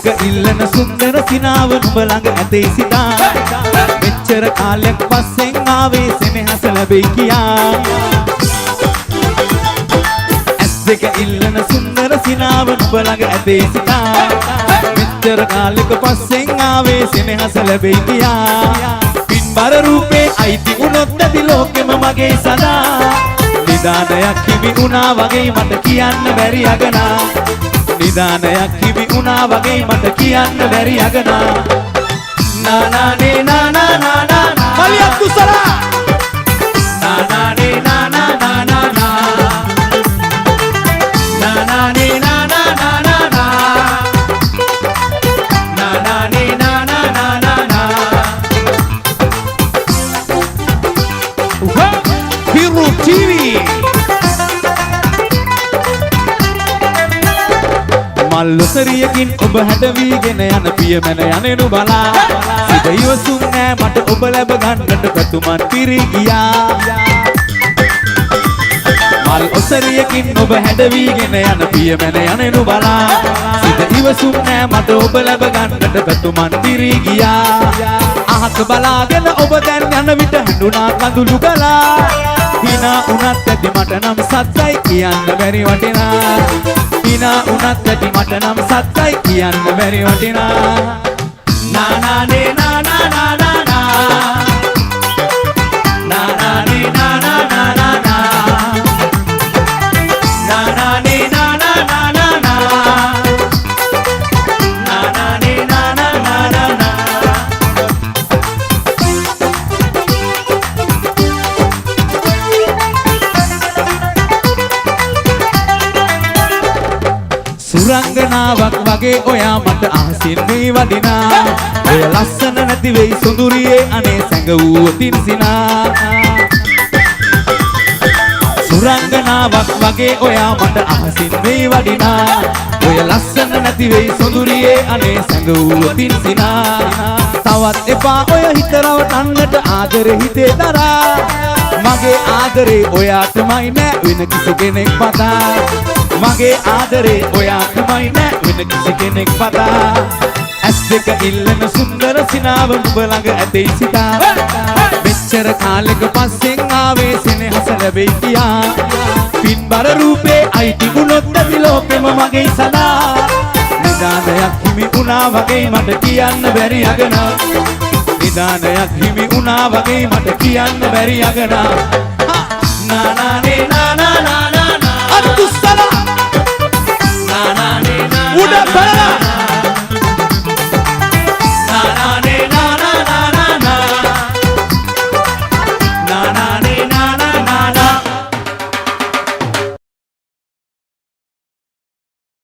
දෙක ඉල්ලන සුන්දර සිනාව නුඹ ළඟ ඇතේ සිතා මෙච්චර කාලයක් පස්සෙන් ආවේ සෙනෙහස ලැබෙයි කියා ඇස් දෙක ඉල්ලන සුන්දර සිනාව නුඹ ළඟ ඇතේ සිතා මෙච්චර කාලයක පස්සෙන් ආවේ සෙනෙහස ලැබෙයි කියා පින්බර රූපේ අයිති වුණොත් ඇති ලෝකෙම මගේ සදා නිදානයක් හිමි වුණා වගේ මට කියන්න බැරි අගනා නිදානයක් හිමි වුණා වගේ මට කියන්න බැරි අගනා නානානේ නානානානා මලියක් කුසලා නානානේ නානානානා නානානේ නානානානා නානානේ නානානානා Hiru TV මල්ලොසරියකින් ඔබ හැඩවීගෙන යන පියමැන යනෙනු බලා සිත ඉවසුම් නෑ මට ඔබ ලැබ ගන්නට පැතුමන් පිරී ගියා මල් ඔසරියකින් ඔබ හැඩවීගෙන යන පියමැන යනෙනු බලා සිත ඉවසුම් නෑ මට ඔබ ලැබ ගන්නට පැතුමන් පිරී ගියා අහක බලාගෙන ඔබ දැන් යන විට හඬුනා කඳුළු ගලා හිනා උනත් ඇති මට නම් සත්‍යයි කියන්න බැරි වටිනා හිනා උනත් ඇති මට නම් සත්‍යයි කියන්න බැරි වටිනා නානානේ නානානානා නානානේ නානානානා නානානේ නානානානා නානානේ නානානානා සුරංගනාවක් වගේ ඔයා මට අහසින් මේ වදිනා ඔය ලස්සන නැති වෙයි සොඳුරියේ අනේ සැඟවූ තින්සිනා සුරංගනාවක් වගේ ඔයා මට අහසින් මේ වදිනා ඔය ලස්සන නැති වෙයි සොඳුරියේ අනේ සැඟවූ තින්සිනා තවත් එපා ඔය හිත රවටන්නට ආදරේ හිතේ දරා මගේ ආදරේ ඔයාටමයි නෑ වෙන කිසි කෙනෙක් පතා මගේ ආදරේ ඔයාටමයි නෑ වෙන කිසි කෙනෙක් පතා ඇස් දෙක ඉල්ලන සුන්දර සිනාව නුඹ ළඟ ඇතේ සිතා මෙච්චර කාලෙක පස්සෙන් ආවේ සෙනෙහස ලැබෙයි කියා පින්බර රූපේ අයිති වුණොත් ඇති ලෝකෙම මගේ සදා නිදානයක් හිමි වුණා වගේ මට කියන්න බැරි අගනා නිදානයක් හිමි වුණා වගේ මට කියන්න බැරි අගනා නානානේ නානා